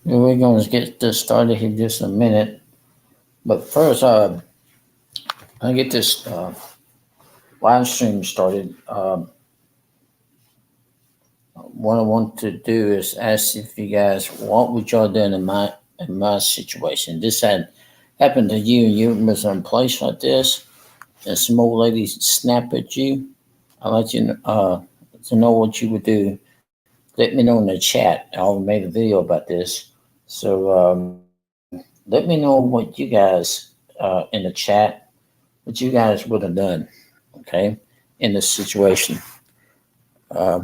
We're going to get this started here just in a minute. But first, I get this live stream started. What I want to do is ask if you guys, what would y'all do in my situation? This had happened to you, and you was in a place like this, and some old lady snap at you. I'll let you to know what you would do. Let me know in the chat. I already made a video about this. So let me know what you guys in the chat, what you guys would have done, okay, in this situation. Uh,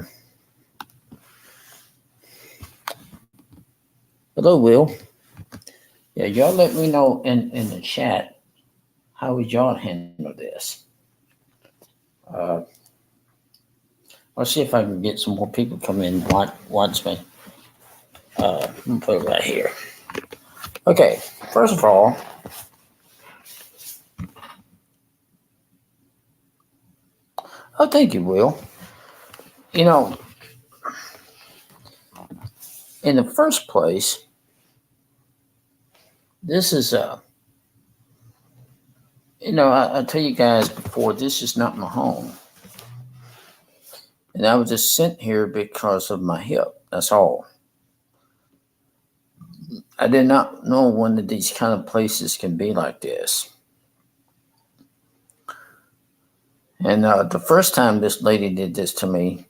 Hello, Will. Yeah, y'all let me know in the chat how would y'all handle this. Uh, I'll see if I can get some more people come in watch me. I'm gonna put it right here. Okay, first of all, oh, thank you, Will. You know, in the first place, this is I tell you guys before, this is not my home, and I was just sent here because of my hip. That's all. I did not know one of these kind of places can be like this. And the first time this lady did this to me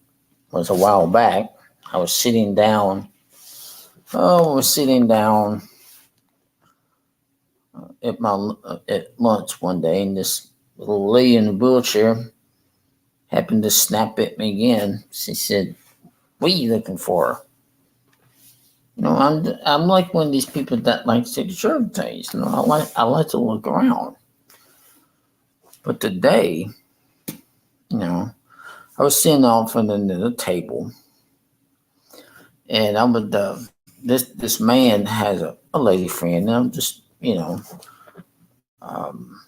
was a while back. I was sitting down. Oh, I was sitting down at lunch one day, and this little lady in a wheelchair happened to snap at me again. She said, "What are you looking for?" I'm like one of these people that likes to observe things. I like to look around. But today, I was sitting off on the table, and I would this man has a lady friend, and I'm just um,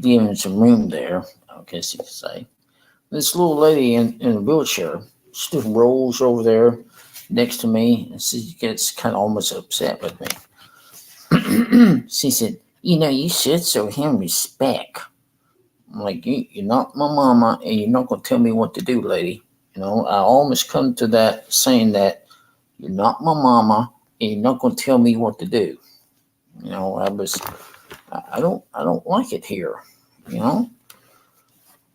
giving some room there, I guess you could say. This little lady in a wheelchair, she just rolls over there next to me, and she gets kind of almost upset with me. She said, "You should show him respect." I'm like, you're not my mama, and you're not gonna tell me what to do, lady. I almost come to that saying that you're not my mama, and you're not gonna tell me what to do. I don't like it here. You know,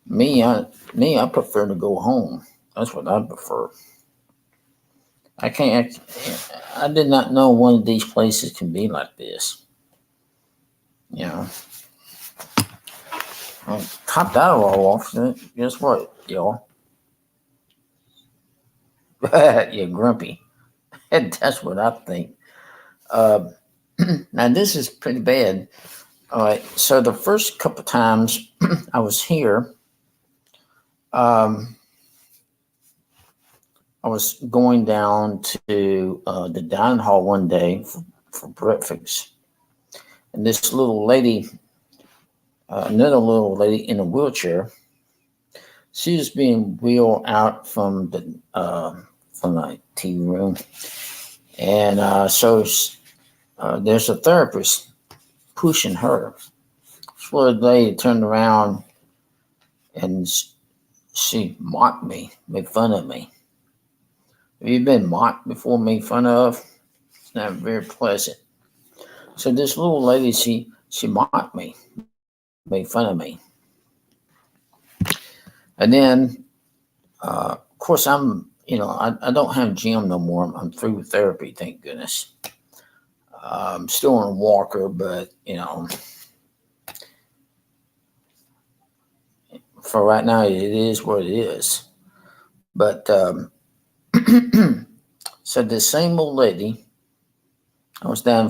me, I prefer to go home. That's what I prefer. I can't. I did not know one of these places can be like this. You know, top that all off. Guess what, y'all? You're grumpy. That's what I think. Uh, Now this is pretty bad. All right. So the first couple times I was here, um, I was going down to the dining hall one day for breakfast, and this little lady, another little lady in a wheelchair, she was being wheeled out from the TV room, and there's a therapist pushing her. So the lady turned around and she mocked me, made fun of me. Have you been mocked before, made fun of? It's not very pleasant. So this little lady, she mocked me, made fun of me. And then, of course, I don't have gym no more. I'm through with therapy, thank goodness. I'm still on a walker, but, for right now, it is what it is. But, so this same old lady, I was there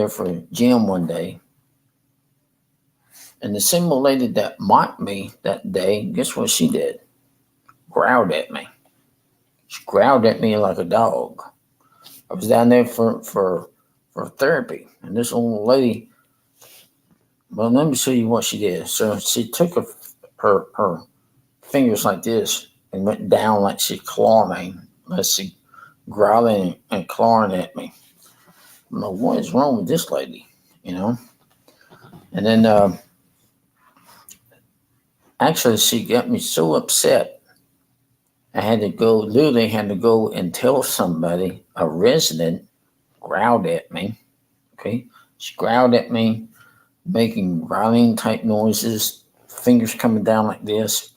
for gym one day, and the same old lady that mocked me that day, guess what she did? Growled at me. She growled at me like a dog. I was down there for therapy, and this old lady. Well, let me show you what she did. So she took her fingers like this and went down like she clawed me. Let's see, growling and clawing at me. I'm like, what is wrong with this lady? You know? And then actually, she got me so upset. I had to go, literally had to go and tell somebody, a resident growled at me. Okay. She growled at me, making growling type noises, fingers coming down like this,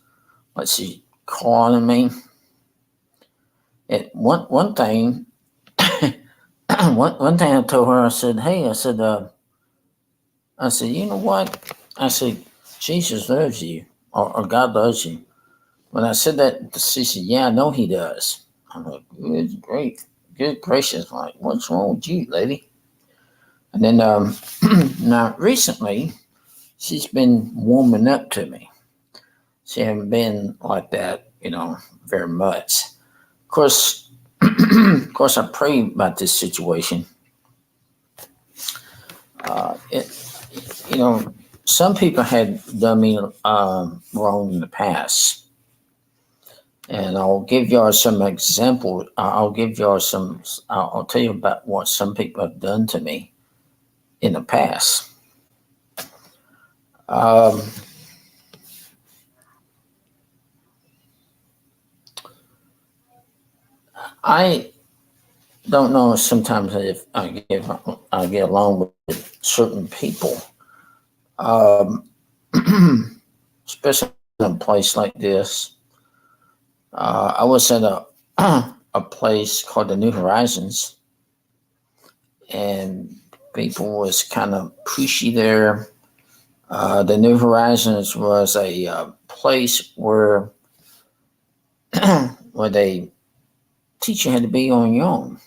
like she clawing me. And one thing, one thing I told her, I said, hey, I said, you know what? I said, Jesus loves you, or God loves you. When I said that, she said, yeah, I know he does. I'm like, good, great, good gracious. I'm like, what's wrong with you, lady? And then now recently, she's been warming up to me. She hasn't been like that, very much. Of course, of course, I prayed about this situation. It, you know, some people had done me wrong in the past, and I'll give y'all some examples. I'll give y'all some. I'll tell you about what some people have done to me in the past. Um, I don't know sometimes if I get along with certain people, um, especially in a place like this. I was at a a place called the New Horizons, and people was kind of pushy there. The New Horizons was a place where where they teach you how to be on your own.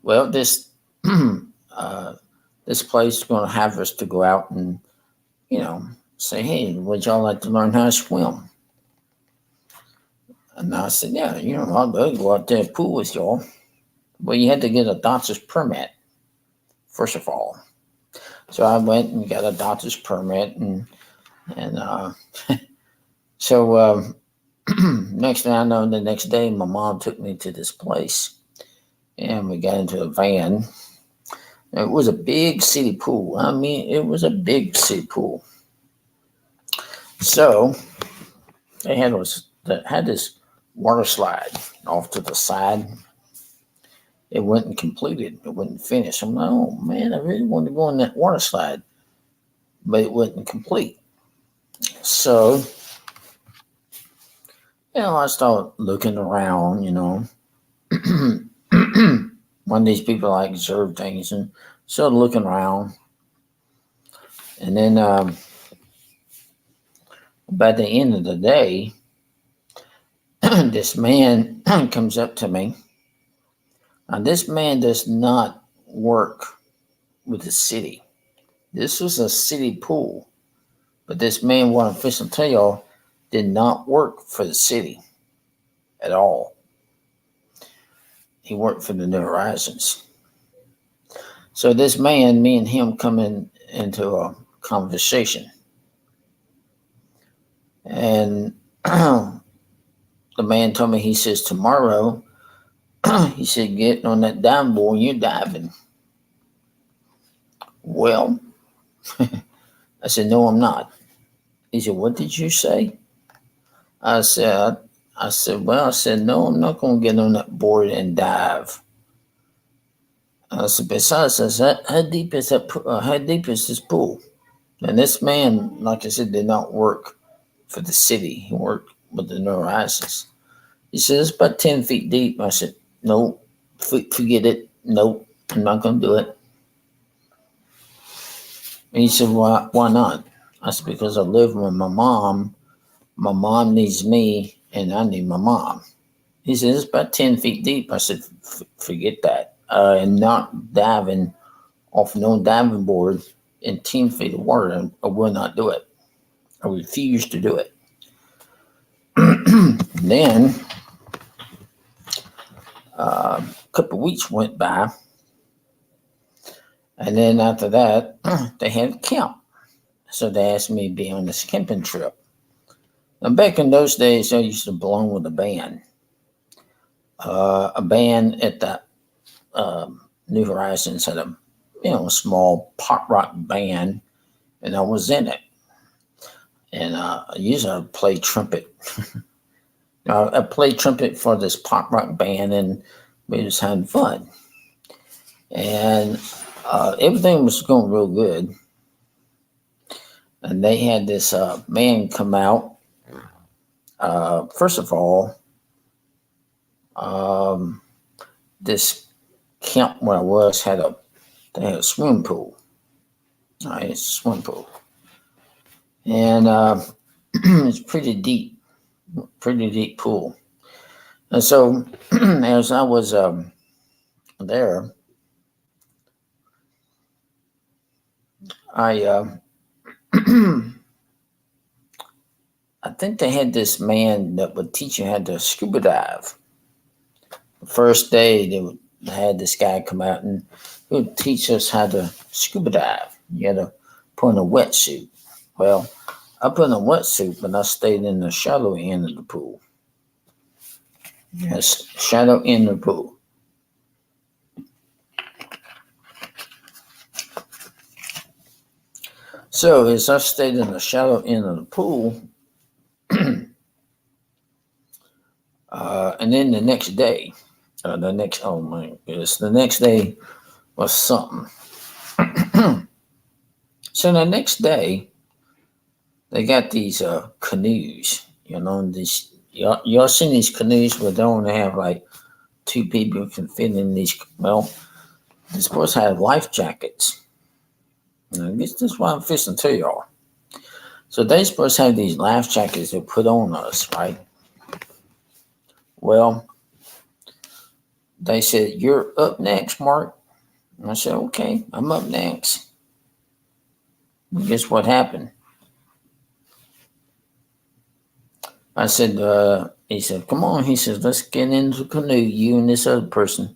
Well, this uh, this place is going to have us to go out and you know say, hey, would y'all like to learn how to swim? And I said, yeah, I'll go out there and pool with y'all. Well, you had to get a doctor's permit first of all. So I went and got a doctor's permit, and so next thing I know, the next day, my mom took me to this place, and we got into a van. It was a big city pool. I mean, it was a big city pool. So they had this water slide off to the side. It wasn't completed. It wasn't finished. I'm like, oh man, I really wanted to go on that water slide, but it wasn't complete. So, I started looking around. One of these people I observe things and started looking around. And then by the end of the day, this man comes up to me. Now, this man does not work with the city. This was a city pool. But this man, what I'm official tell y'all, did not work for the city at all. He worked for the New Horizons. So this man, me and him come into a conversation. And the man told me, he says, tomorrow, he said, getting on that dive board, you're diving. Well, I said, no, I'm not. He said, what did you say? I said, no, I'm not going to get on that board and dive. I said, besides, I said, how deep is how deep is this pool? And this man, like I said, did not work for the city. He worked with the New Horizons. He said, it's about 10 feet deep. I said, no, forget it. Nope, I'm not going to do it. And he said, why not? I said, because I live with my mom. My mom needs me, and I need my mom. He said, it's about 10 feet deep. I said, forget that. I'm not diving off no diving board in 10 feet of water. I will not do it. I refuse to do it. Then, a couple of weeks went by, and then after that, they had a camp. So they asked me to be on this camping trip. Now, back in those days, I used to belong with a band. a band at the New Horizons had a small pop rock band, and I was in it. And usually I play trumpet. I played trumpet for this pop rock band, and we was having fun. And everything was going real good. And they had this band come out. First of all, um, this camp where I was they had a swimming pool. All right, it's a swimming pool, and it's pretty deep pool. And so, as I was there, I I think they had this man that would teach you how to scuba dive. The first day they had this guy come out and he would teach us how to scuba dive. You had to put on a wetsuit. Well, I put on a wetsuit, but I stayed in the shallow end of the pool. Yes, shallow end of the pool. So as I stayed in the shallow end of the pool, and then the next day, oh my goodness, the next day was something. So the next day, they got these canoes. These y'all seen these canoes where they only have like two people can fit in these. Well, they're supposed to have life jackets. I guess that's what I'm fixing to y'all. So they're supposed to have these life jackets they put on us, right? Well, they said, "You're up next, Mark." And I said, "Okay, I'm up next." And guess what happened? I said, he said, "Come on." He says, "Let's get into the canoe, you and this other person."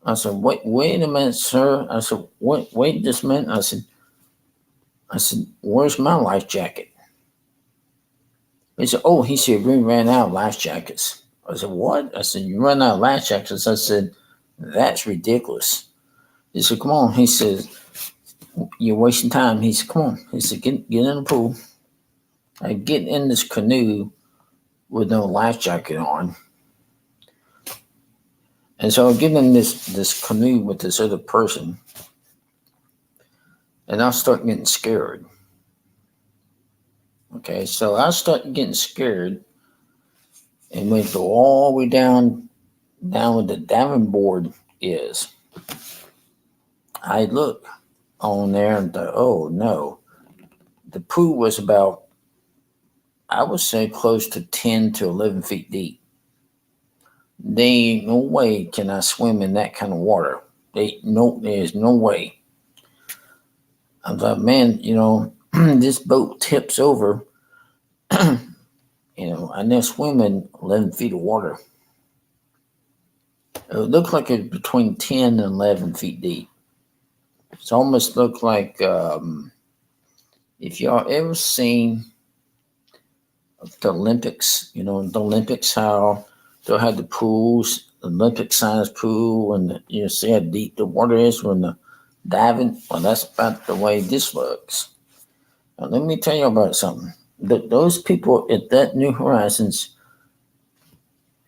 I said, wait a minute, sir." I said, wait just a minute. I said, "Where's my life jacket?" He said, "Oh," he said, "we ran out of life jackets." I said, "What?" I said, "You run out of life jackets." I said, "That's ridiculous." He said, "Come on." He says, "You're wasting time." He said, "Come on." He said, get in the pool. I get in this canoe with no life jacket on. And so I get in this canoe with this other person, and I start getting scared. Okay, so I start getting scared, and we go all the way down where the diving board is. I look on there and thought, oh no. The pool was about, I would say, close to 10 to 11 feet deep. There ain't no way can I swim in that kind of water. There's no way. I thought, man, this boat tips over. I never swim in 11 feet of water. It looked like it was between 10 and 11 feet deep. It almost looked like if y'all ever seen the Olympics, the Olympics, how they'll have the pools, Olympic sized pool, and you see how deep the water is when the diving. Well, that's about the way this looks. Now, let me tell you about something. Those people at that New Horizons,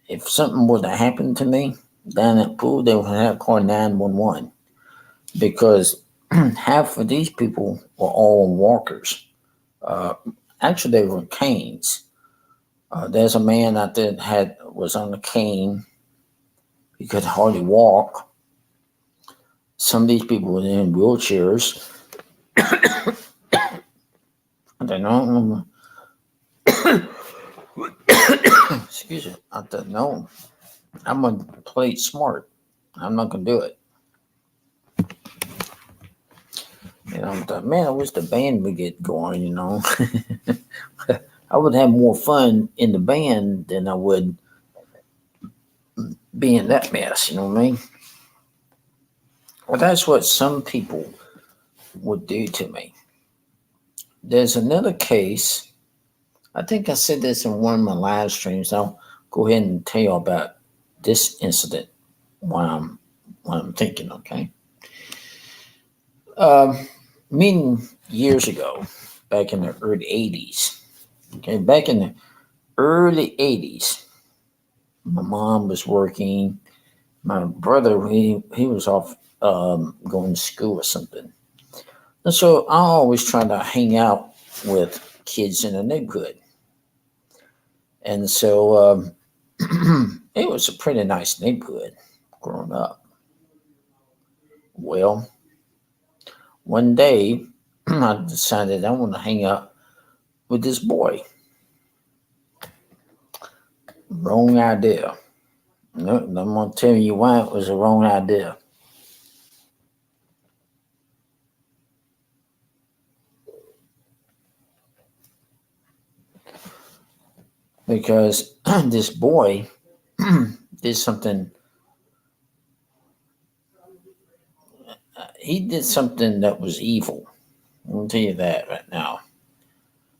if something were to happen to me down that pool, they would have to call 911 because half of these people were all on walkers. Actually, they were canes. There's a man out there that was on a cane. He could hardly walk. Some of these people were in wheelchairs. I don't know. Excuse me. I don't know. I'm going to play it smart. I'm not going to do it. I thought, man, I wish the band would get going, I would have more fun in the band than I would be in that mess, you know what I mean? Well, that's what some people would do to me. There's another case. I think I said this in one of my live streams. I'll go ahead and tell you about this incident while I'm thinking. Okay, um, meaning years ago, back in the early '80s. Okay, back in the early '80s, my mom was working. My brother, he was off going to school or something. And so I always try to hang out with kids in the neighborhood. And so it was a pretty nice neighborhood growing up. Well, one day I decided I want to hang out with this boy. Wrong idea. No, I'm going to tell you why it was a wrong idea. Because this boy did something. He did something that was evil. I'm going to tell you that right now.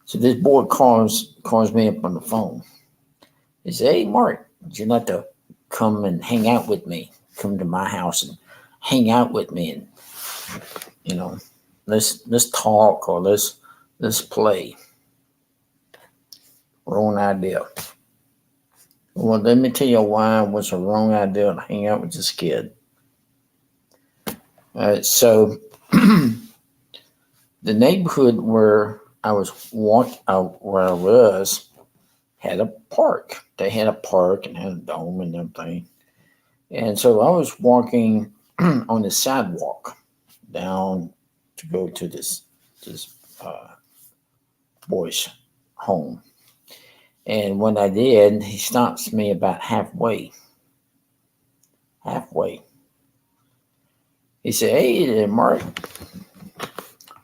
So this boy calls me up on the phone. He said, "Hey, Mark, would you like to come and hang out with me? Come to my house and hang out with me, and you know, let's talk or let's play." Wrong idea. Well, let me tell you why it was a wrong idea to hang out with this kid. So the neighborhood where where I was, had a park. They had a park and had a dome and everything. And so I was walking on the sidewalk down to go to this boy's home. And when I did, he stops me about halfway. Halfway. He said, "Hey there, Mark."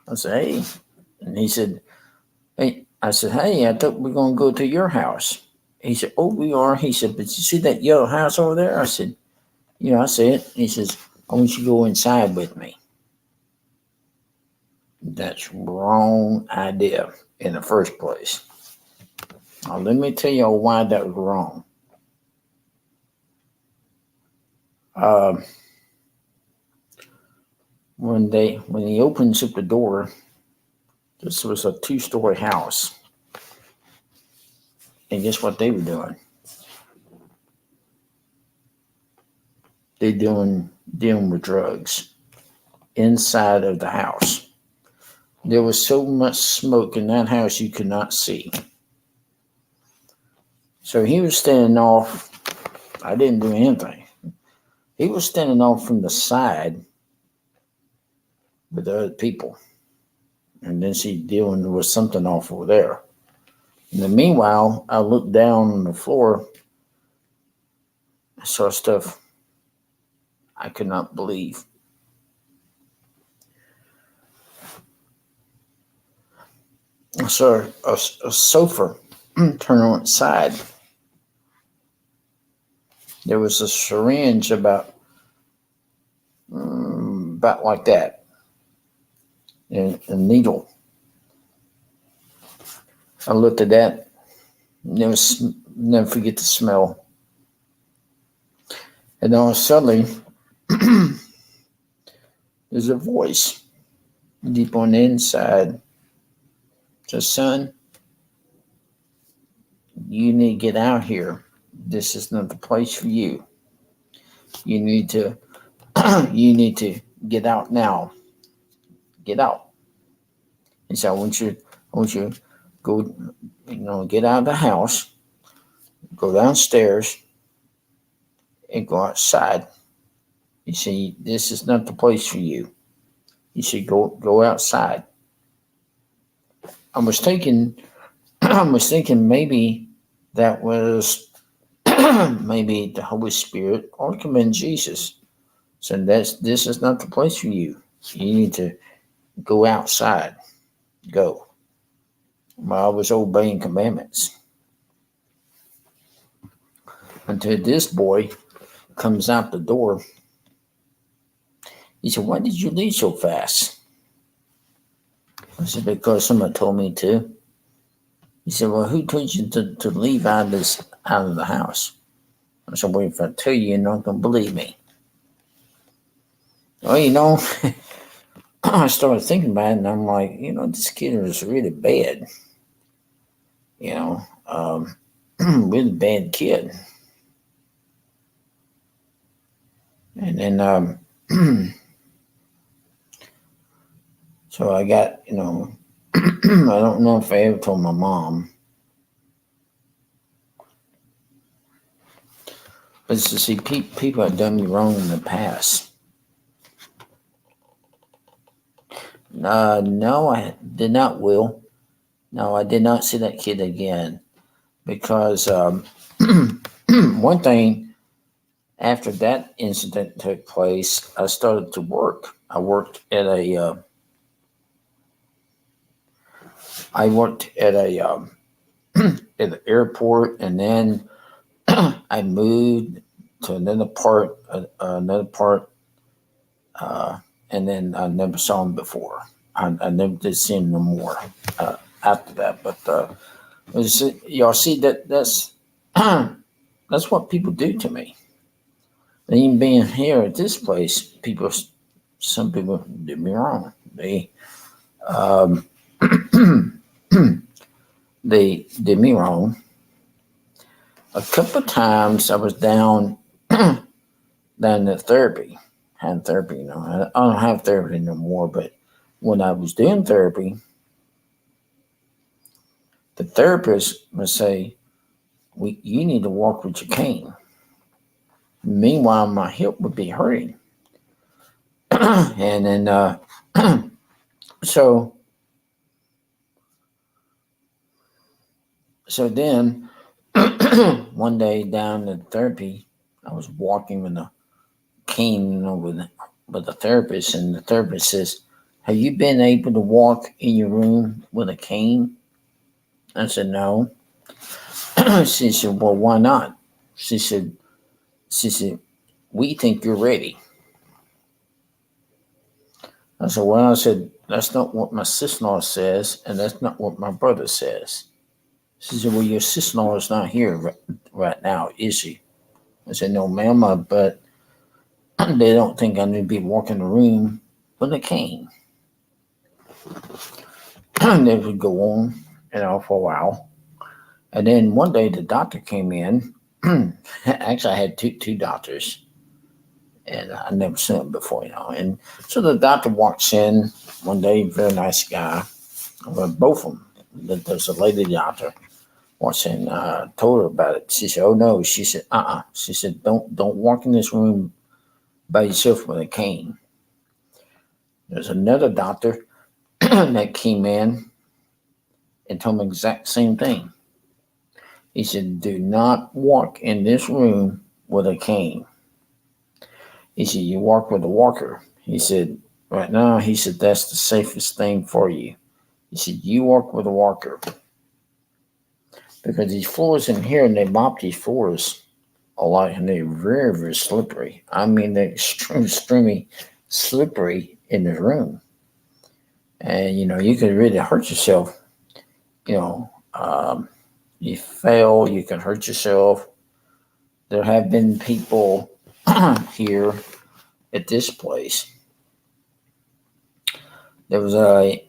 I said, "Hey." And he said, "Hey." I said, "Hey, I thought we were going to go to your house." He said, "Oh, we are." He said, "But you see that yellow house over there?" I said, "Yeah, I see it." He says, "I want you to go inside with me." That's wrong idea in the first place. Now, let me tell you why that was wrong. Um, when he opens up the door, this was a two-story house, and guess what they were doing? They dealing with drugs inside of the house. There was so much smoke in that house you could not see. So he was standing off. I didn't do anything. He was standing off from the side with the other people. And then she dealing with something off over there. And then meanwhile, I looked down on the floor. I saw stuff I could not believe. I saw a sofa turn on its side. There was a syringe about like that, and a needle. I looked at that. Never forget the smell. And then suddenly, there's a voice deep on the inside. It says, "Son, you need to get out here. This is not the place for you. You need to you need to get out now. Get out." He said, I want you to go, get out of the house, go downstairs, and go outside. You see, this is not the place for you. You should go outside. I was thinking I was thinking maybe that was maybe the Holy Spirit or command Jesus. So this is not the place for you. You need to go outside. Go. Well, I was obeying commandments. Until this boy comes out the door. He said, "Why did you leave so fast?" I said, "Because somebody told me to." He said, "Well, who told you to leave out of the house?" I said, well, if I tell you, you're not going to believe me. Well, I started thinking about it, and I'm like, this kid is really bad. You know, really bad kid. And then, so I got, I don't know if I ever told my mom, but to see people have done me wrong in the past. No, I did not, Will. No, I did not see that kid again because one thing after that incident took place, I started to work. I worked at a at the airport, and then I moved to another part, uh, and then I never saw him before. I never did see him no more after that. But y'all see that's that's what people do to me. And even being here at this place, some people did me wrong. Um, they did me wrong. A couple of times I was down to therapy, had therapy. I don't have therapy no more. But when I was doing therapy, the therapist would say, "You need to walk with your cane." Meanwhile, my hip would be hurting, and then so then one day down in therapy, I was walking with a cane, with a therapist, and the therapist says, "Have you been able to walk in your room with a cane?" I said, "No." She said, "Well, why not?" She said, "She said we think you're ready." I said, "Well," I said, "that's not what my sister-in-law says, and that's not what my brother says." She said, "Well, your sister-in-law is not here right now, is she?" I said, "No, ma'am, but they don't think I need to be walking the room with a cane." And they would go on, for a while. And then one day the doctor came in. Actually, I had two doctors, and I never seen them before. And so the doctor walks in one day, very nice guy. Well, both of them. There's a lady doctor walks in. Told her about it. She said, "Oh no." She said, She said, "Don't walk in this room by yourself with a cane." There's another doctor that came in and told me the exact same thing. He said, "Do not walk in this room with a cane." He said, "You walk with a walker." He said, "Right now," he said, "that's the safest thing for you." He said, "You walk with a walker." Because these floors in here, and they mop these floors a lot, and they're very, very slippery. I mean, they're extremely slippery in the room. And, you could really hurt yourself. You know, um, you fail, you can hurt yourself. There have been people here at this place. There was a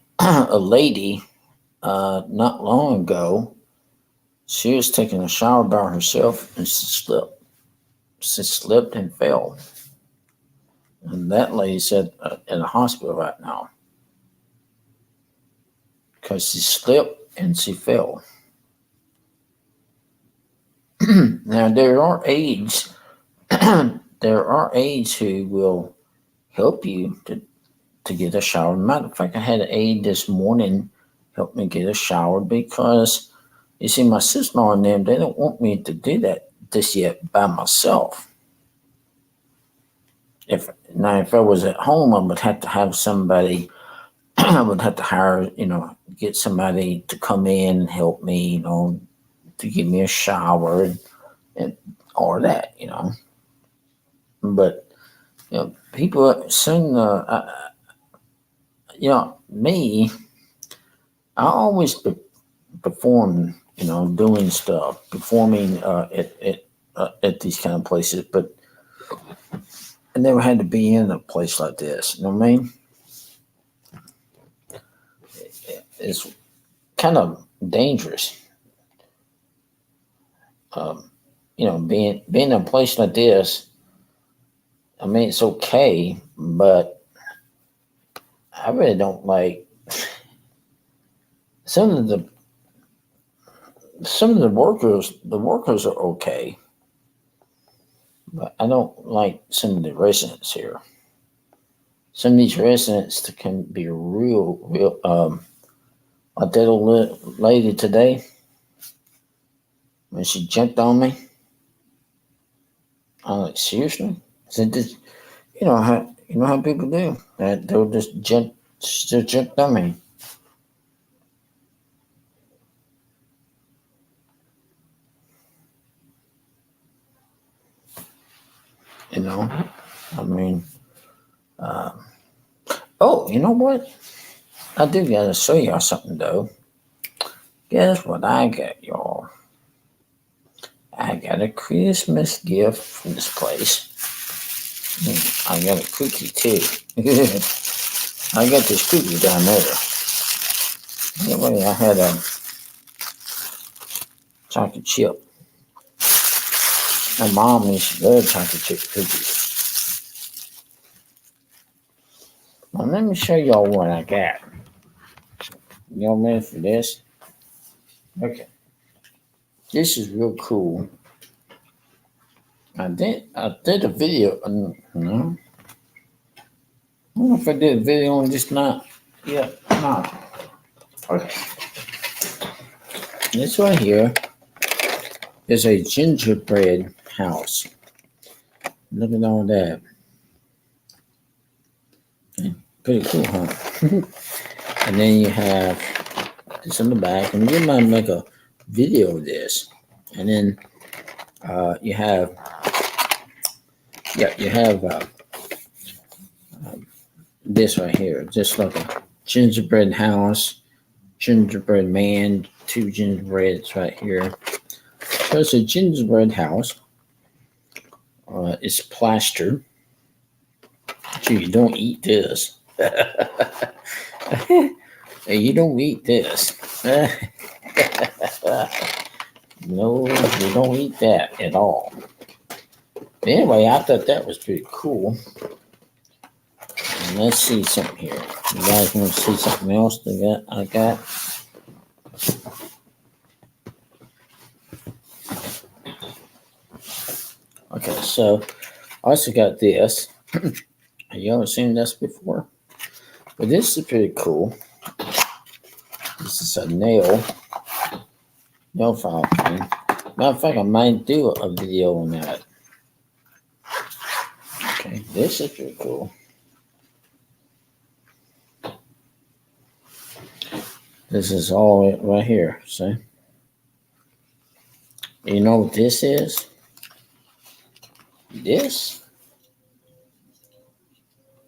lady not long ago. She was taking a shower by herself, and she slipped. She slipped and fell. And that lady's in the hospital right now because she slipped and she fell. Now there are aides. There are aides who will help you to get a shower. Matter of fact, I had an aide this morning help me get a shower because you see, my sister-in-law and them, they don't want me to do that this yet by myself. If I was at home, I would have to have somebody. I would have to hire, get somebody to come in and help me, to give me a shower and all of that. But people soon, me, I always perform, doing stuff, performing at these kind of places, but I never had to be in a place like this. You know what I mean? It's kind of dangerous. Um, being in a place like this. I mean, it's okay, but I really don't like some of the some of the workers. The workers are okay, but I don't like some of the residents here. Some of these residents can be real. Like that old lady today when she jumped on me. I'm like, seriously? So this, you know how people do. They'll just jumped on me. You know, I mean, um, oh, you know what? I do gotta show y'all something though. Guess what I got, y'all? I got a Christmas gift from this place. I got a cookie too. I got this cookie down there. Anyway, I had a chocolate chip. My mom used to love chocolate chip cookies. Now let me show y'all what I got. Y'all ready for this? Okay. This is real cool. I did a video. No, I don't know if I did a video on this not. Yeah, no. Okay. This right here is a gingerbread house. Look at all that. Okay. Pretty cool, huh? And then you have this in the back, and we might make a video of this. And then you have, this right here, just like a gingerbread house, gingerbread man, two gingerbreads right here. So it's a gingerbread house. It's plastered. So you don't eat this. You don't eat this. No, you don't eat that at all. Anyway, I thought that was pretty cool. And let's see something here. You guys want to see something else I got? Okay, so I also got this. You ever seen this before? But this is pretty cool. This is a nail file thing. Matter of fact, I might do a video on that. Okay, this is pretty cool. This is all right here, see? You know what this is? This?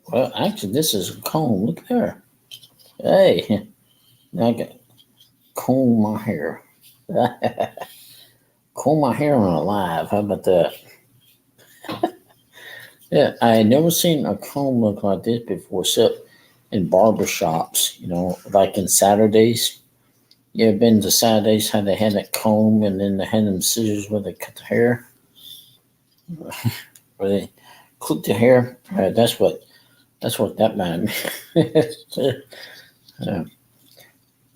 Well, actually, this is a comb. Look there. Hey, I got comb my hair. Comb my hair on alive. How about that? Yeah, I had never seen a comb look like this before, except in barber shops, like in Saturdays. You ever been to Saturdays how they had that comb and then they had them scissors where they cut the hair? Where they clip the hair? That's what that meant.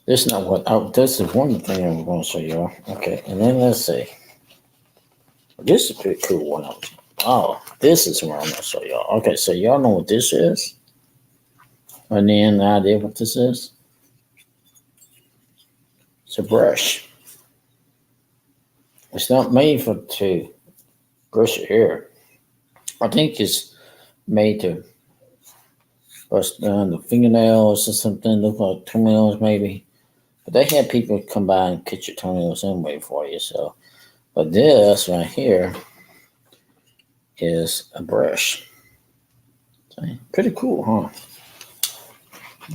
This is not what. This is one thing I'm going to show y'all. Okay, and then let's see. This is a pretty cool one. Oh, this is what I'm going to show y'all. Okay, so y'all know what this is? Any idea what this is? It's a brush. It's not made to brush your hair. I think it's made to brush down the fingernails or something. Look like toenails maybe. But they had people come by and cut your toenails anyway for you. So, but this right here is a brush. Pretty cool, huh?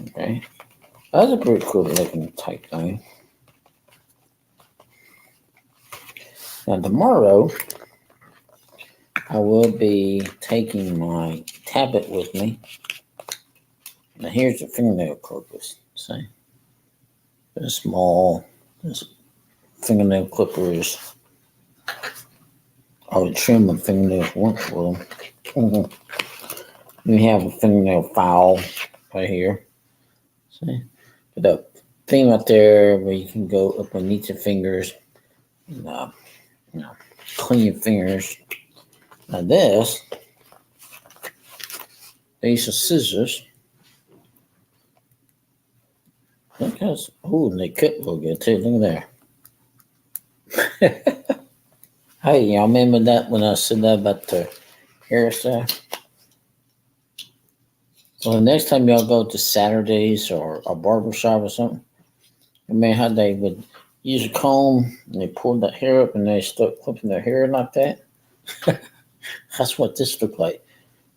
Okay. That's a pretty cool looking type thing. Now tomorrow, I will be taking my tablet with me. Now here's the fingernail clippers. See, they're small. There's fingernail clippers. I would trim the fingernails once with them. We have a fingernail file right here. See, put a thing right there where you can go up underneath your fingers and clean your fingers. Now these are scissors. Look how, and they cut a little good too. Look at there. Hey, y'all remember that when I said that about the hairstyle? So the next time y'all go to Saturdays or a barber shop or something, remember how they would use a comb and they pulled that hair up and they start clipping their hair like that? That's what this looked like.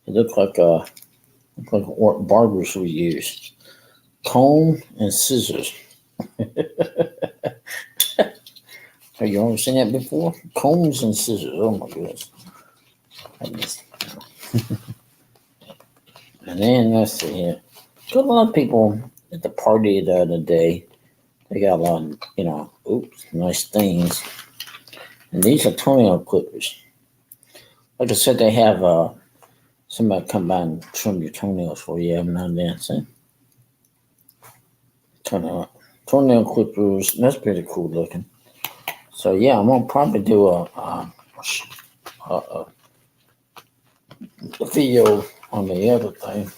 It looked like what barbers would use. Comb and scissors. Have you ever seen that before? Combs and scissors. Oh my goodness. And then let's see here. Got a lot of people at the party the other day. They got a lot of, nice things. And these are toenail clippers. Like I said, they have somebody come by and trim your toenails for you every now and then. See? Toenail clippers. That's pretty cool looking. So yeah, I'm gonna probably do a video on the other thing.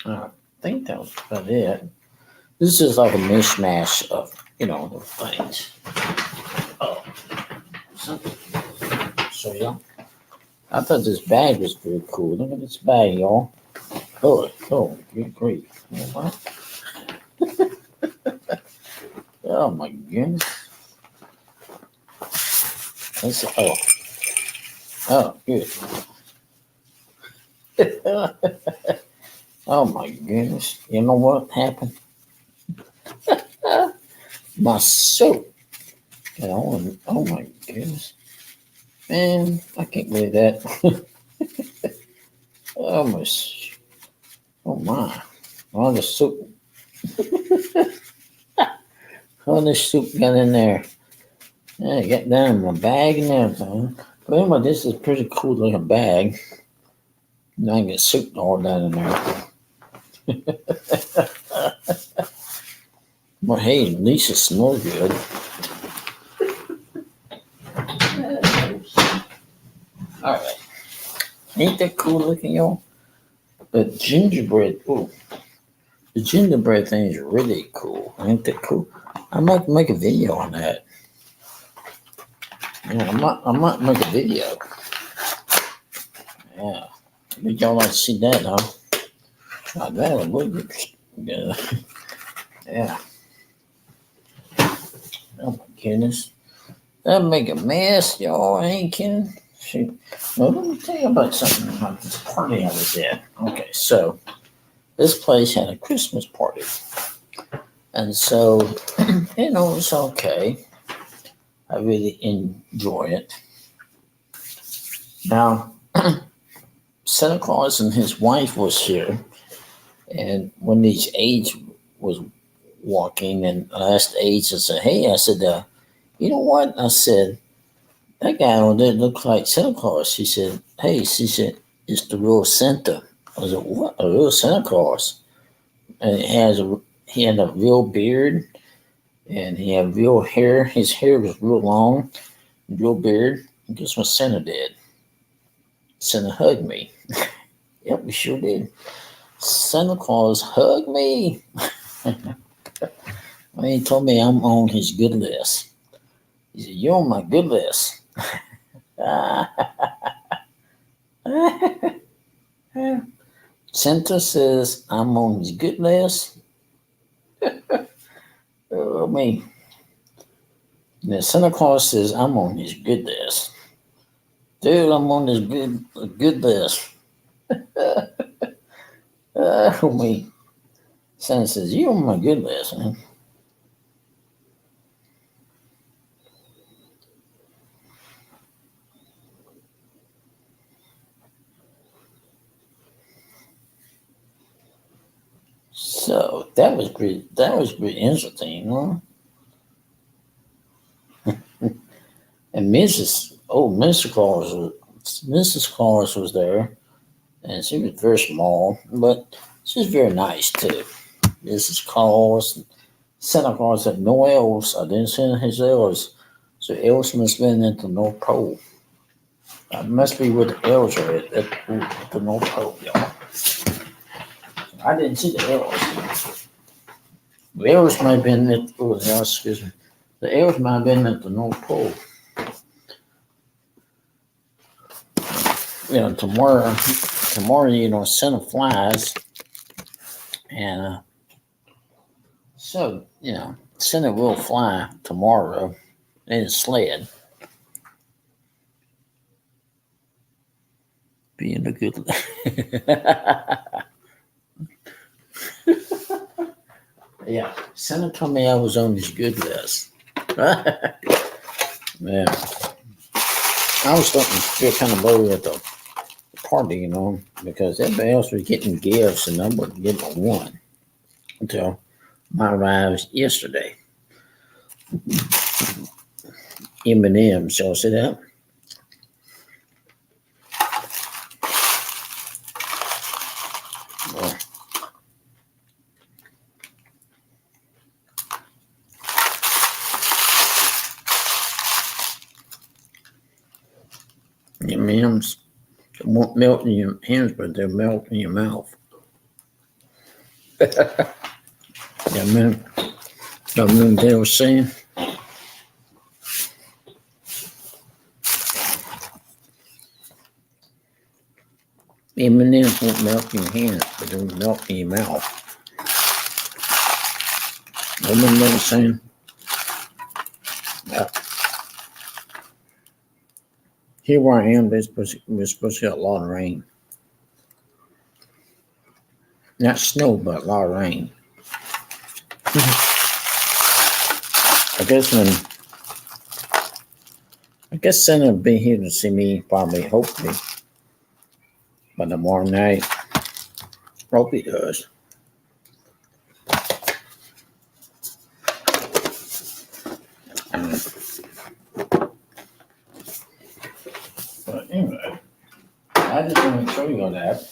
I think that was about it. This is like a mishmash of the things. Oh, so yeah, I thought this bag was pretty cool. Look at this bag, y'all. Oh, good grief! What? Oh my goodness! Good. Oh my goodness! You know what happened? My soap. Oh my goodness. Man, I can't believe that. Oh my. All the soup. All the soup got in there. Yeah, got down in my bag and everything. But anyway, this is a pretty cool looking bag. Now I get soup all down in there. Well, hey, at least it smells good. All right. Ain't that cool looking, y'all? The gingerbread. Ooh. The gingerbread thing is really cool. Ain't that cool? I might make a video on that. Yeah, I might make a video. Yeah. Think y'all like to see that, huh? Oh, that would look good. Yeah. Oh my goodness. That'd make a mess, y'all. I ain't kidding. Shoot. Well, let me tell you about something about this party I was at. Okay, so this place had a Christmas party. And so, it's okay. I really enjoy it. Now, Santa Claus and his wife was here. And when these aides was walking and I asked the aides, I said, hey, I said, you know what? I said, that guy on there looks like Santa Claus. She said, it's the real Santa. I was like, what? A real Santa Claus? And he had a real beard and he had real hair. His hair was real long, real beard. And guess what Santa did? Santa hugged me. Yep, we sure did. Santa Claus hugged me. He told me I'm on his good list. He said, you're on my good list. Santa says I'm on his good list. Oh, me. Now, Santa Claus says I'm on his good list. Dude, I'm on this good list. Oh, me. Santa says, you're on my good list, man. So that was pretty. That was pretty interesting, huh? And Mrs. Claus was there, and she was very small, but she was very nice too. Mrs. Claus, Santa Claus had no elves. I didn't send his elves, so elves must have been at the North Pole. I must be with the elves are at the North Pole, y'all. I didn't see the elves. The elves might have been at. Oh, excuse me. The elves might have been at the North Pole. Tomorrow, Santa flies, and Santa will fly tomorrow in his sled. Being a good. Yeah, Santa told me I was on his good list. Man, I was starting to feel kind of low at the party, because everybody else was getting gifts and I wasn't getting one until my arrives yesterday. M&M's, y'all see that? M&M's won't melt in your hands, but they'll melt in your mouth. Yeah, man. Y'all remember they were saying? M&M's won't melt in your hands, but they'll melt in your mouth. Remember they were saying? Yeah. Here where I am, we're supposed to get a lot of rain. Not snow, but a lot of rain. I guess Santa will be here to see me, probably, hopefully, by tomorrow night. Hope he does. But anyway, I just want to show you all that.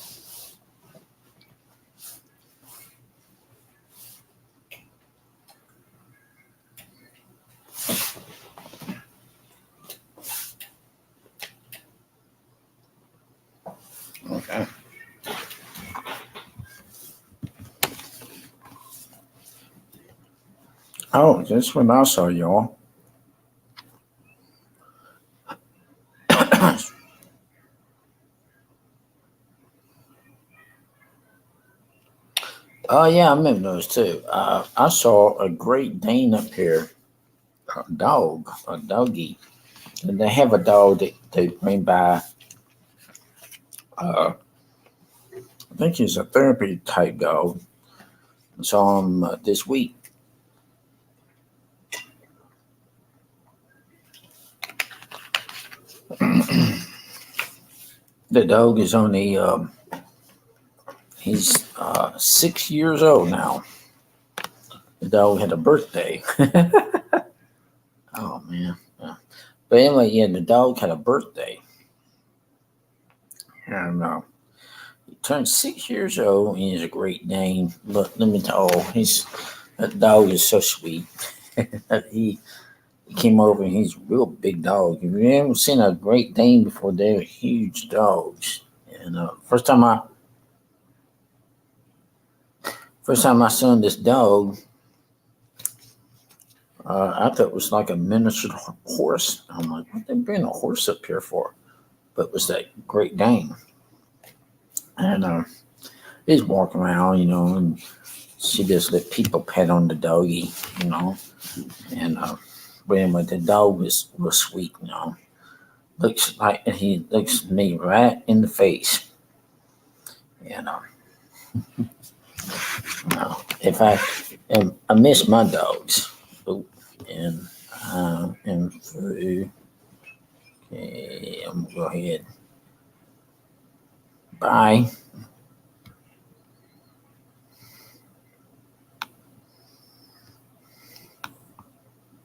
Okay. Oh, this one I saw, y'all. Oh, yeah, I remember those too. I saw a Great Dane up here, a doggy. And they have a dog that they bring by. I think he's a therapy type dog. I saw him this week. The dog is only he's 6 years old now. The dog had a birthday. Oh man. But anyway, yeah, the dog had a birthday. And he turned 6 years old and he's a Great Dane. But let me tell you, that dog is so sweet. he came over and he's a real big dog. If you ever seen a Great Dane before, they're huge dogs. And first time I saw this dog, I thought it was like a miniature horse. I'm like, what they bring a horse up here for? But it was that Great Dane. And he's walking around, and she just let people pet on the doggy, And but anyway, the dog was sweet, Looks like he looks me right in the face. And if I miss my dogs. And through. Okay, I'm gonna go ahead. Bye.